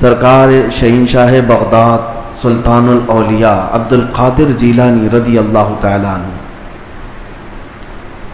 سرکار شہنشاہ بغداد سلطان الاولیاء عبد القادر جیلانی رضی اللہ تعالیٰ عنہ،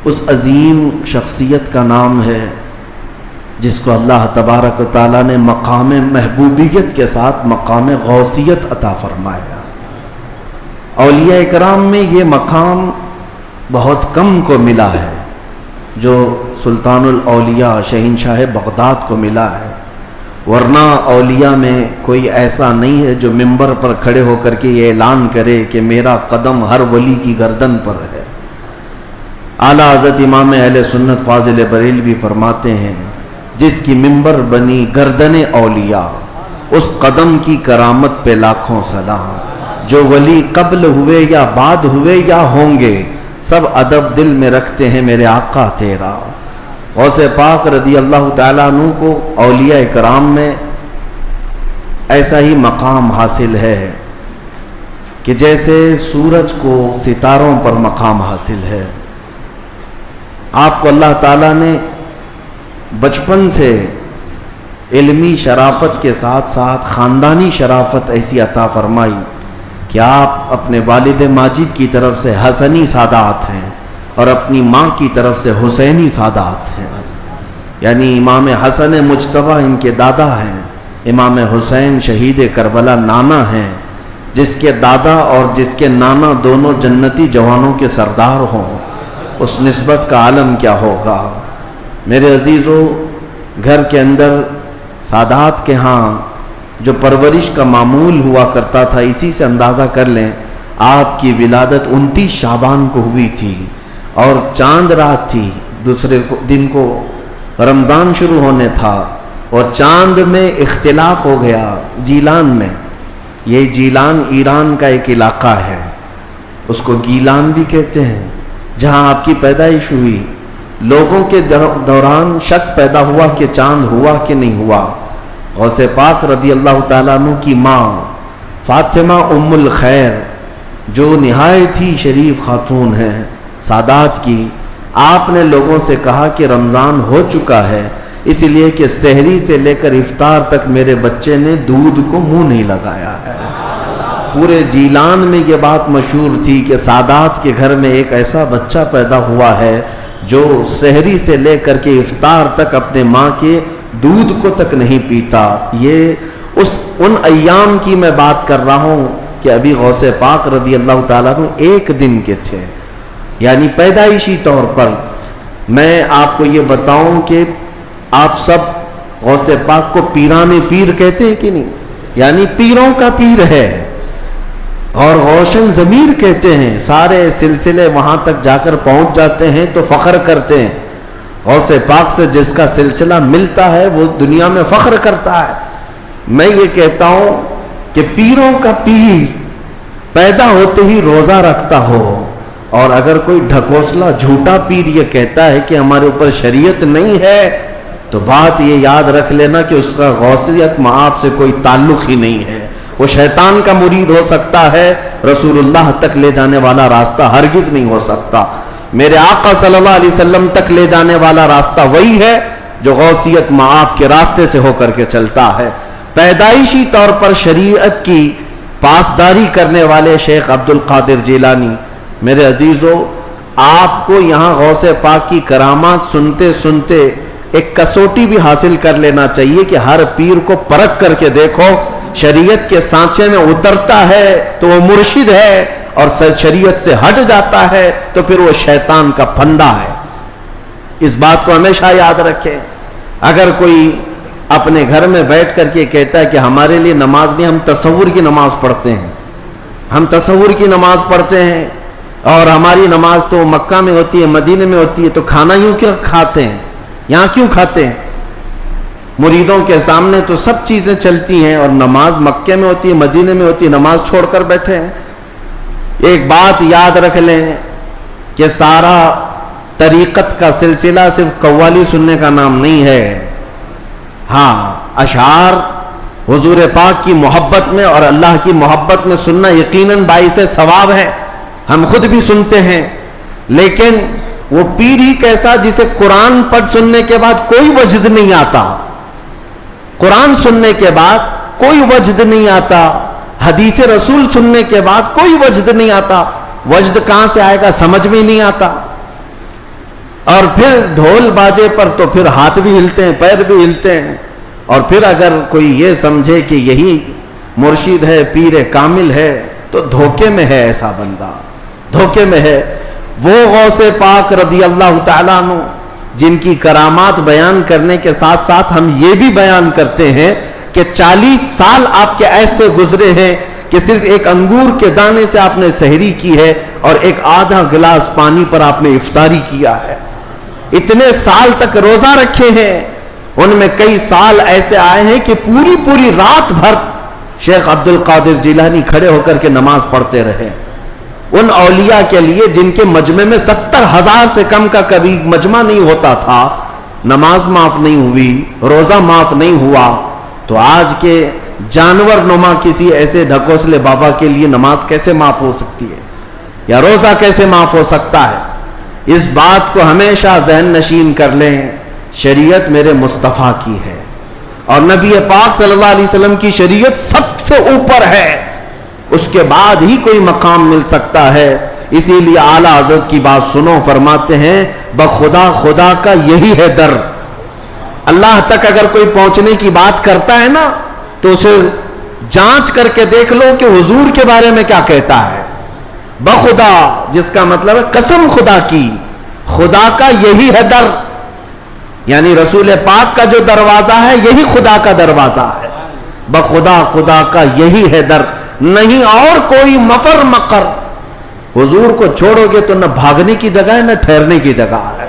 اس عظیم شخصیت کا نام ہے جس کو اللہ تبارک و تعالیٰ نے مقام محبوبیت کے ساتھ مقام غوثیت عطا فرمایا۔ اولیاء اکرام میں یہ مقام بہت کم کو ملا ہے جو سلطان الاولیاء شہنشاہ بغداد کو ملا ہے، ورنہ اولیاء میں کوئی ایسا نہیں ہے جو منبر پر کھڑے ہو کر کے یہ اعلان کرے کہ میرا قدم ہر ولی کی گردن پر ہے۔ اعلیٰ حضرت امام اہل سنت فاضل بریلوی فرماتے ہیں جس کی منبر بنی گردن اولیاء اس قدم کی کرامت پہ لاکھوں سلام، جو ولی قبل ہوئے یا بعد ہوئے یا ہوں گے سب ادب دل میں رکھتے ہیں میرے آقا تیرا۔ غوث پاک رضی اللہ تعالیٰ عنہ کو اولیاء کرام میں ایسا ہی مقام حاصل ہے کہ جیسے سورج کو ستاروں پر مقام حاصل ہے۔ آپ کو اللہ تعالیٰ نے بچپن سے علمی شرافت کے ساتھ ساتھ خاندانی شرافت ایسی عطا فرمائی کہ آپ اپنے والد ماجد کی طرف سے حسنی سادات ہیں اور اپنی ماں کی طرف سے حسینی سادات ہیں، یعنی امام حسن مجتبی ان کے دادا ہیں، امام حسین شہید کربلا نانا ہیں، جس کے دادا اور جس کے نانا دونوں جنتی جوانوں کے سردار ہوں، اس نسبت کا عالم کیا ہوگا۔ میرے عزیزو، گھر کے اندر سادات کے ہاں جو پرورش کا معمول ہوا کرتا تھا، اسی سے اندازہ کر لیں آپ کی ولادت 29 شعبان کو ہوئی تھی اور چاند رات تھی، دوسرے دن کو رمضان شروع ہونے تھا اور چاند میں اختلاف ہو گیا جیلان میں۔ یہ جیلان ایران کا ایک علاقہ ہے، اس کو گیلان بھی کہتے ہیں، جہاں آپ کی پیدائش ہوئی۔ لوگوں کے دوران شک پیدا ہوا کہ چاند ہوا کہ نہیں ہوا۔ غوث پاک رضی اللہ تعالیٰ عنہ کی ماں فاطمہ ام الخیر جو نہایت ہی شریف خاتون ہیں سادات کی، آپ نے لوگوں سے کہا کہ رمضان ہو چکا ہے، اس لیے کہ سحری سے لے کر افطار تک میرے بچے نے دودھ کو منہ نہیں لگایا ہے۔ پورے جیلان میں یہ بات مشہور تھی کہ سادات کے گھر میں ایک ایسا بچہ پیدا ہوا ہے جو سحری سے لے کر کے افطار تک اپنے ماں کے دودھ کو تک نہیں پیتا۔ یہ ان ایام کی میں بات کر رہا ہوں کہ ابھی غوث پاک رضی اللہ تعالیٰ عنہ ایک دن کے تھے، یعنی پیدائشی طور پر۔ میں آپ کو یہ بتاؤں کہ آپ سب غوث پاک کو پیران پیر کہتے ہیں کہ نہیں، یعنی پیروں کا پیر ہے، اور روشن ضمیر کہتے ہیں، سارے سلسلے وہاں تک جا کر پہنچ جاتے ہیں تو فخر کرتے ہیں۔ غوث پاک سے جس کا سلسلہ ملتا ہے وہ دنیا میں فخر کرتا ہے۔ میں یہ کہتا ہوں کہ پیروں کا پیر پیدا ہوتے ہی روزہ رکھتا ہو، اور اگر کوئی ڈھکوسلا جھوٹا پیر یہ کہتا ہے کہ ہمارے اوپر شریعت نہیں ہے، تو بات یہ یاد رکھ لینا کہ اس کا غوثیت معاف سے کوئی تعلق ہی نہیں ہے۔ وہ شیطان کا مرید ہو سکتا ہے، رسول اللہ تک لے جانے والا راستہ ہرگز نہیں ہو سکتا۔ میرے آقا صلی اللہ علیہ وسلم تک لے جانے والا راستہ وہی ہے جو غوثیت معاف کے راستے سے ہو کر کے چلتا ہے۔ پیدائشی طور پر شریعت کی پاسداری کرنے والے شیخ عبد القادر جیلانی، میرے عزیزو، آپ کو یہاں غوث پاک کی کرامات سنتے سنتے ایک کسوٹی بھی حاصل کر لینا چاہیے کہ ہر پیر کو پرکھ کر کے دیکھو، شریعت کے سانچے میں اترتا ہے تو وہ مرشد ہے، اور شریعت سے ہٹ جاتا ہے تو پھر وہ شیطان کا پھندا ہے۔ اس بات کو ہمیشہ یاد رکھیں۔ اگر کوئی اپنے گھر میں بیٹھ کر کے کہتا ہے کہ ہمارے لیے نماز نہیں، ہم تصور کی نماز پڑھتے ہیں، ہم تصور کی نماز پڑھتے ہیں، اور ہماری نماز تو مکہ میں ہوتی ہے، مدینے میں ہوتی ہے، تو کھانا یوں کیوں کھاتے ہیں، یہاں کیوں کھاتے ہیں؟ مریدوں کے سامنے تو سب چیزیں چلتی ہیں، اور نماز مکے میں ہوتی ہے، مدینے میں ہوتی ہے، نماز چھوڑ کر بیٹھے ہیں۔ ایک بات یاد رکھ لیں کہ سارا طریقت کا سلسلہ صرف قوالی سننے کا نام نہیں ہے۔ ہاں، اشعار حضور پاک کی محبت میں اور اللہ کی محبت میں سننا یقیناً باعث ثواب ہے، ہم خود بھی سنتے ہیں، لیکن وہ پیر ہی کیسا جسے قرآن پڑھ سننے کے بعد کوئی وجد نہیں آتا، قرآن سننے کے بعد کوئی وجد نہیں آتا، حدیث رسول سننے کے بعد کوئی وجد نہیں آتا، وجد کہاں سے آئے گا سمجھ میں نہیں آتا، اور پھر ڈھول باجے پر تو پھر ہاتھ بھی ہلتے ہیں، پیر بھی ہلتے ہیں، اور پھر اگر کوئی یہ سمجھے کہ یہی مرشد ہے، پیر کامل ہے، تو دھوکے میں ہے ایسا بندہ، دھوکے میں ہے۔ وہ غوث پاک رضی اللہ تعالیٰ عنہ جن کی کرامات بیان کرنے کے ساتھ ساتھ ہم یہ بھی بیان کرتے ہیں کہ 40 سال آپ کے ایسے گزرے ہیں کہ صرف ایک انگور کے دانے سے آپ نے سحری کی ہے اور ایک آدھا گلاس پانی پر آپ نے افطاری کیا ہے، اتنے سال تک روزہ رکھے ہیں۔ ان میں کئی سال ایسے آئے ہیں کہ پوری رات بھر شیخ عبد القادر جیلانی کھڑے ہو کر کے نماز پڑھتے رہے۔ ان اولیاء کے لیے جن کے مجمع میں 70,000 سے کم کا کبھی مجمع نہیں ہوتا تھا، نماز معاف نہیں ہوئی، روزہ معاف نہیں ہوا، تو آج کے جانور نما کسی ایسے ڈھکوسلے بابا کے لیے نماز کیسے معاف ہو سکتی ہے، یا روزہ کیسے معاف ہو سکتا ہے؟ اس بات کو ہمیشہ ذہن نشین کر لیں، شریعت میرے مصطفیٰ کی ہے، اور نبی پاک صلی اللہ علیہ وسلم کی شریعت سب سے اوپر ہے، اس کے بعد ہی کوئی مقام مل سکتا ہے۔ اسی لیے اعلیٰ حضرت کی بات سنو، فرماتے ہیں بخدا خدا کا یہی ہے در۔ اللہ تک اگر کوئی پہنچنے کی بات کرتا ہے نا تو اسے جانچ کر کے دیکھ لو کہ حضور کے بارے میں کیا کہتا ہے۔ بخدا جس کا مطلب ہے قسم خدا کی، خدا کا یہی ہے در، یعنی رسول پاک کا جو دروازہ ہے یہی خدا کا دروازہ ہے۔ بخدا خدا کا یہی ہے در، نہیں اور کوئی مفر مقر۔ حضور کو چھوڑو گے تو نہ بھاگنے کی جگہ ہے نہ ٹھہرنے کی جگہ ہے،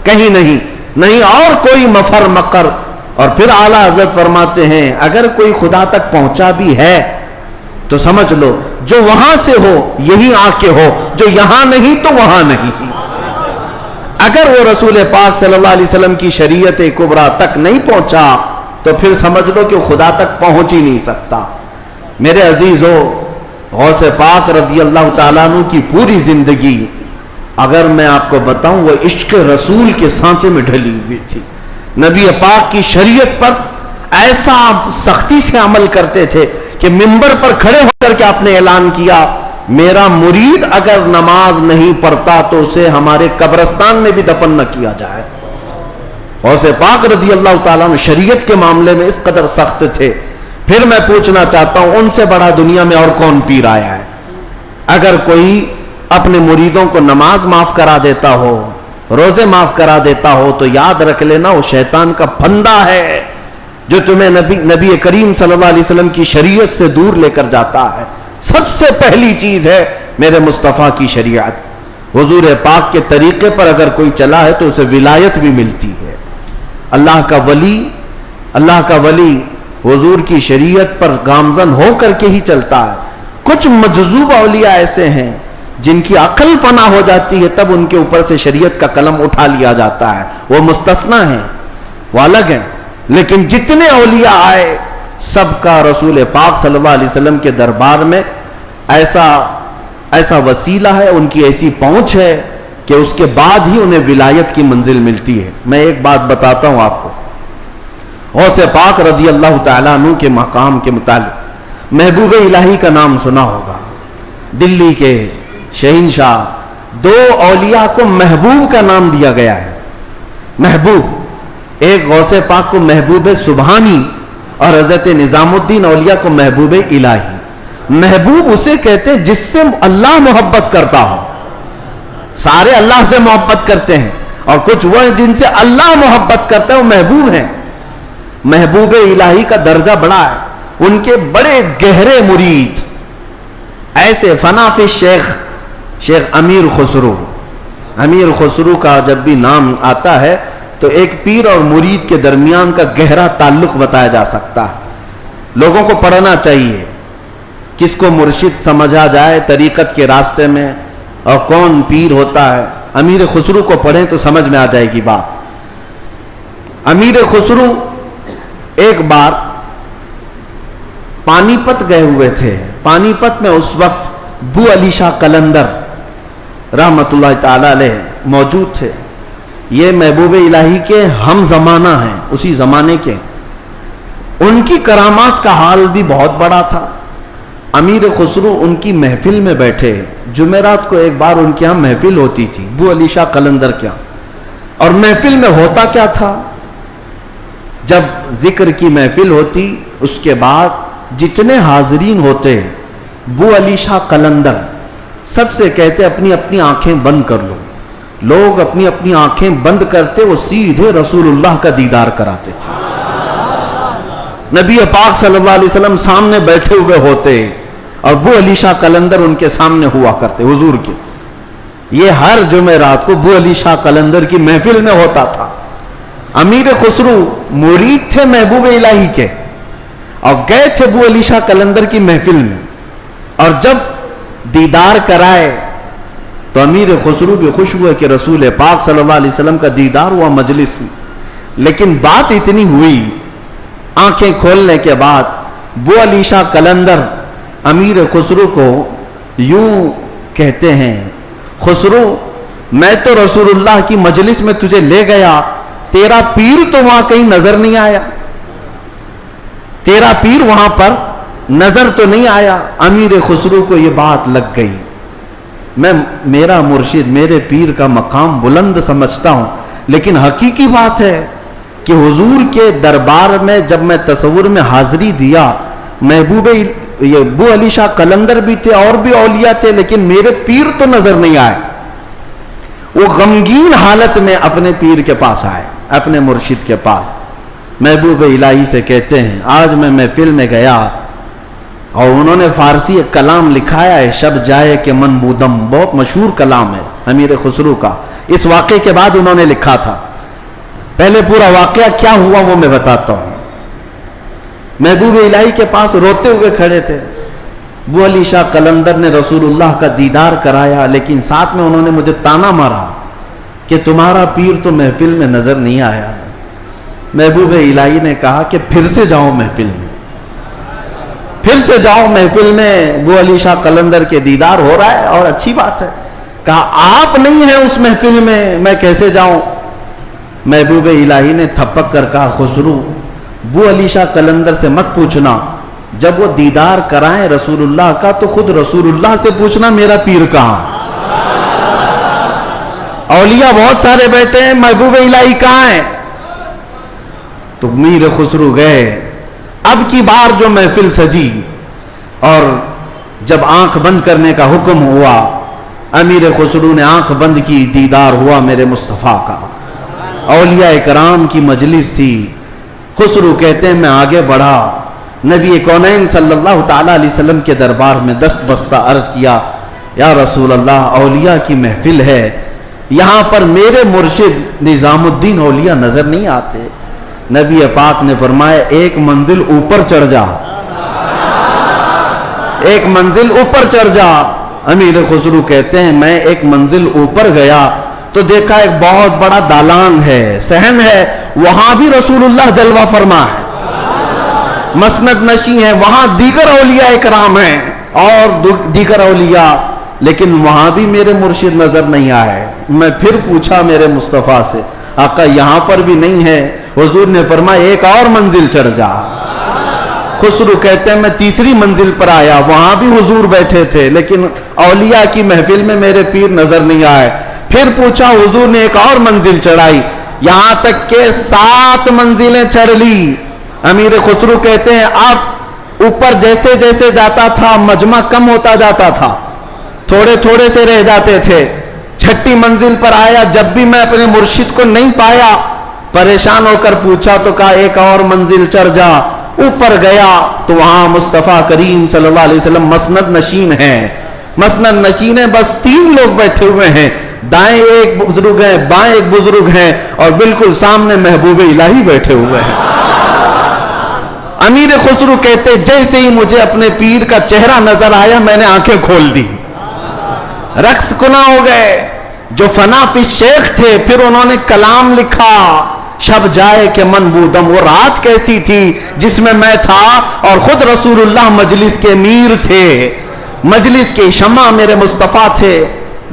کہیں نہیں اور کوئی مفر مقر۔ اور پھر اعلیٰ حضرت فرماتے ہیں اگر کوئی خدا تک پہنچا بھی ہے تو سمجھ لو جو وہاں سے ہو یہی آ کے ہو، جو یہاں نہیں تو وہاں نہیں۔ اگر وہ رسول پاک صلی اللہ علیہ وسلم کی شریعت کبریٰ تک نہیں پہنچا تو پھر سمجھ لو کہ خدا تک پہنچ ہی نہیں سکتا۔ میرے عزیزو، غوث پاک رضی اللہ تعالیٰ عنہ کی پوری زندگی اگر میں آپ کو بتاؤں وہ عشق رسول کے سانچے میں ڈھلی ہوئی تھی۔ نبی پاک کی شریعت پر ایسا سختی سے عمل کرتے تھے کہ منبر پر کھڑے ہو کر کے آپ نے اعلان کیا میرا مرید اگر نماز نہیں پڑھتا تو اسے ہمارے قبرستان میں بھی دفن نہ کیا جائے۔ غوث پاک رضی اللہ تعالیٰ عنہ شریعت کے معاملے میں اس قدر سخت تھے۔ پھر میں پوچھنا چاہتا ہوں ان سے بڑا دنیا میں اور کون پیر آیا ہے؟ اگر کوئی اپنے مریدوں کو نماز معاف کرا دیتا ہو، روزے معاف کرا دیتا ہو تو یاد رکھ لینا وہ شیطان کا پھندا ہے جو تمہیں نبی کریم صلی اللہ علیہ وسلم کی شریعت سے دور لے کر جاتا ہے۔ سب سے پہلی چیز ہے میرے مصطفیٰ کی شریعت۔ حضور پاک کے طریقے پر اگر کوئی چلا ہے تو اسے ولایت بھی ملتی ہے۔ اللہ کا ولی حضور کی شریعت پر گامزن ہو کر کے ہی چلتا ہے۔ کچھ مجذوب اولیاء ایسے ہیں جن کی عقل فنا ہو جاتی ہے تب ان کے اوپر سے شریعت کا قلم اٹھا لیا جاتا ہے، وہ مستثنا ہیں، وہ الگ ہیں۔ لیکن جتنے اولیاء آئے سب کا رسول پاک صلی اللہ علیہ وسلم کے دربار میں ایسا وسیلہ ہے، ان کی ایسی پہنچ ہے کہ اس کے بعد ہی انہیں ولایت کی منزل ملتی ہے۔ میں ایک بات بتاتا ہوں آپ کو، غوث پاک رضی اللہ تعالیٰ عنہ کے مقام کے متعلق محبوب الہی کا نام سنا ہوگا۔ دلی کے شہنشاہ، دو اولیاء کو محبوب کا نام دیا گیا ہے۔ محبوب، ایک غوث پاک کو محبوب سبحانی اور حضرت نظام الدین اولیاء کو محبوب الہی۔ محبوب اسے کہتے ہیں جس سے اللہ محبت کرتا ہو۔ سارے اللہ سے محبت کرتے ہیں اور کچھ وہ ہیں جن سے اللہ محبت کرتا ہے، وہ محبوب ہیں۔ محبوب الہی کا درجہ بڑا ہے، ان کے بڑے گہرے مرید ایسے فنافی شیخ امیر خسرو کا جب بھی نام آتا ہے تو ایک پیر اور مرید کے درمیان کا گہرا تعلق بتایا جا سکتا ہے۔ لوگوں کو پڑھنا چاہیے، کس کو مرشد سمجھا جائے طریقت کے راستے میں اور کون پیر ہوتا ہے۔ امیر خسرو کو پڑھیں تو سمجھ میں آ جائے گی بات۔ امیر خسرو ایک بار پانی پت گئے ہوئے تھے۔ پانی پت میں اس وقت بو علی شاہ قلندر رحمت اللہ تعالی علیہ موجود تھے۔ یہ محبوب الہی کے ہم زمانہ ہیں، اسی زمانے کے۔ ان کی کرامات کا حال بھی بہت بڑا تھا. امیر خسرو ان کی محفل میں بیٹھے. جمعرات کو ایک بار ان کے ہاں محفل ہوتی تھی ابو علی شاہ قلندر کے ہاں. اور محفل میں ہوتا کیا تھا, جب ذکر کی محفل ہوتی اس کے بعد جتنے حاضرین ہوتے ابو علی شاہ قلندر سب سے کہتے اپنی اپنی آنکھیں بند کر لو. لوگ اپنی اپنی آنکھیں بند کرتے, وہ سیدھے رسول اللہ کا دیدار کراتے تھے. نبی پاک صلی اللہ علیہ وسلم سامنے بیٹھے ہوئے ہوتے اور ابو علی شاہ قلندر ان کے سامنے ہوا کرتے حضور کے. یہ ہر جمعرات کو ابو علی شاہ قلندر کی محفل میں ہوتا تھا. امیر خسرو مرید تھے محبوب الہی کے اور گئے تھے ابو علی شاہ قلندر کی محفل میں, اور جب دیدار کرائے تو امیر خسرو بھی خوش ہوئے کہ رسول پاک صلی اللہ علیہ وسلم کا دیدار ہوا مجلس میں. لیکن بات اتنی ہوئی, آنکھیں کھولنے کے بعد ابو علی شاہ قلندر امیر خسرو کو یوں کہتے ہیں, خسرو میں تو رسول اللہ کی مجلس میں تجھے لے گیا, تیرا پیر تو وہاں کہیں نظر نہیں آیا, تیرا پیر وہاں پر نظر تو نہیں آیا. امیر خسرو کو یہ بات لگ گئی. میں میرا مرشد میرے پیر کا مقام بلند سمجھتا ہوں, لیکن حقیقی بات ہے کہ حضور کے دربار میں جب میں تصور میں حاضری دیا, محبوب یہ ابو علی شاہ قلندر بھی تھے اور بھی اولیاء تھے, لیکن میرے پیر تو نظر نہیں آئے. وہ غمگین حالت میں اپنے پیر کے پاس آئے, اپنے مرشد کے پاس. محبوب الہی سے کہتے ہیں آج میں محفل میں گیا اور انہوں نے فارسی ایک کلام لکھایا ہے, شب جائے کہ من بودم, بہت مشہور کلام ہے امیر خسرو کا. اس واقعے کے بعد انہوں نے لکھا تھا. پہلے پورا واقعہ کیا ہوا وہ میں بتاتا ہوں. محبوب الہی کے پاس روتے ہوئے کھڑے تھے. ابو علی شاہ قلندر نے رسول اللہ کا دیدار کرایا, لیکن ساتھ میں انہوں نے مجھے تانا مارا کہ تمہارا پیر تو محفل میں نظر نہیں آیا. محبوب الہی نے کہا کہ پھر سے جاؤ محفل میں, پھر سے جاؤ محفل میں, ابو علی شاہ قلندر کے دیدار ہو رہا ہے اور اچھی بات ہے. کہا آپ نہیں ہیں اس محفل میں کیسے جاؤں. محبوب الہی نے تھپک کر کہا خسرو ابو علی شاہ قلندر سے مت پوچھنا, جب وہ دیدار کرائیں رسول اللہ کا تو خود رسول اللہ سے پوچھنا میرا پیر کہاں. اولیاء بہت سارے بیٹھے ہیں, محبوب الہی کہاں ہیں. تو میر خسرو گئے. اب کی بار جو محفل سجی اور جب آنکھ بند کرنے کا حکم ہوا, امیر خسرو نے آنکھ بند کی, دیدار ہوا میرے مصطفیٰ کا. اولیاء کرام کی مجلس تھی. خسرو کہتے ہیں میں آگے بڑھا, نبی کونین صلی اللہ تعالی علیہ وسلم کے دربار میں دست بستہ عرض کیا یا رسول اللہ اولیاء کی محفل ہے, یہاں پر میرے مرشد نظام الدین اولیاء نظر نہیں آتے. نبی پاک نے فرمایا ایک منزل اوپر چڑھ جا, ایک منزل اوپر چڑھ جا. امیر خسرو کہتے ہیں میں ایک منزل اوپر گیا تو دیکھا ایک بہت بڑا دالان ہے, صحن ہے, وہاں بھی رسول اللہ جلوہ فرما ہے, مسند نشی ہے, وہاں دیگر اولیاء اکرام ہیں اور دیگر اولیاء, لیکن وہاں بھی میرے مرشد نظر نہیں آئے. میں پھر پوچھا میرے مصطفیٰ سے آقا یہاں پر بھی نہیں ہے. حضور نے فرمایا ایک اور منزل چڑھ جا. خسرو کہتے ہیں میں تیسری منزل پر آیا, وہاں بھی حضور بیٹھے تھے, لیکن اولیاء کی محفل میں میرے پیر نظر نہیں آئے. پھر پوچھا, حضور نے ایک اور منزل چڑھائی, یہاں تک کہ 7 منزلیں چڑھ لی. امیر خسرو کہتے ہیں اب اوپر جیسے جیسے جاتا تھا مجمع کم ہوتا جاتا تھا, تھوڑے تھوڑے سے رہ جاتے تھے. 6ٹھی منزل پر آیا, جب بھی میں اپنے مرشد کو نہیں پایا, پریشان ہو کر پوچھا تو کہا ایک اور منزل چڑھ جا. اوپر گیا تو وہاں مصطفیٰ کریم صلی اللہ علیہ وسلم مسند نشین ہیں. مسند نشین ہے, بس 3 لوگ بیٹھے ہوئے ہیں, دائیں ایک بزرگ ہیں, بائیں ایک بزرگ ہیں, اور بالکل سامنے محبوب الہی بیٹھے ہوئے ہیں. امیر خسرو کہتے جیسے ہی مجھے اپنے پیر کا چہرہ نظر آیا میں نے آنکھیں کھول دی, رقص کنا ہو گئے. جو فنا پی شیخ تھے پھر انہوں نے کلام لکھا شب جائے کہ من بودم. وہ رات کیسی تھی جس میں میں تھا اور خود رسول اللہ مجلس کے امیر تھے, مجلس کے شمع میرے مصطفیٰ تھے.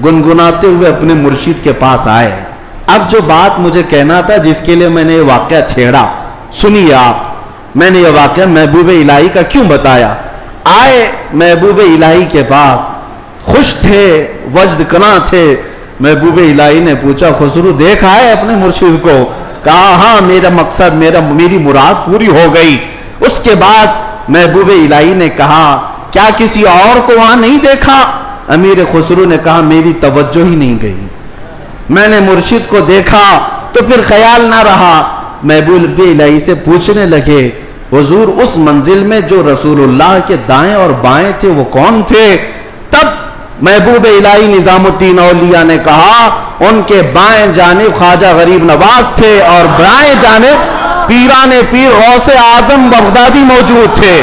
گنگناتے ہوئے اپنے مرشد کے پاس آئے. اب جو بات مجھے کہنا تھا جس کے لیے میں نے یہ واقعہ چھیڑا سنیے آپ. میں نے یہ واقعہ محبوب الہی کا کیوں بتایا؟ آئے محبوب الہی کے پاس، خوش تھے، وجد کنا تھے. محبوب الہی نے پوچھا خسرو دیکھا ہے اپنے مرشد کو؟ کہا ہاں میرا مقصد میری مراد پوری ہو گئی. اس کے بعد محبوب الہی نے کہا کیا کسی اور کو وہاں نہیں دیکھا؟ امیر خسرو نے کہا میری توجہ ہی نہیں گئی، میں نے مرشد کو دیکھا تو پھر خیال نہ رہا. محبوب الہی سے پوچھنے لگے حضور اس منزل میں جو رسول اللہ کے دائیں اور بائیں تھے وہ کون تھے؟ تب محبوب الہی نظام الدین اولیاء نے کہا ان کے بائیں جانب خواجہ غریب نواز تھے اور بائیں جانب پیران پیر غوث اعظم بغدادی موجود تھے.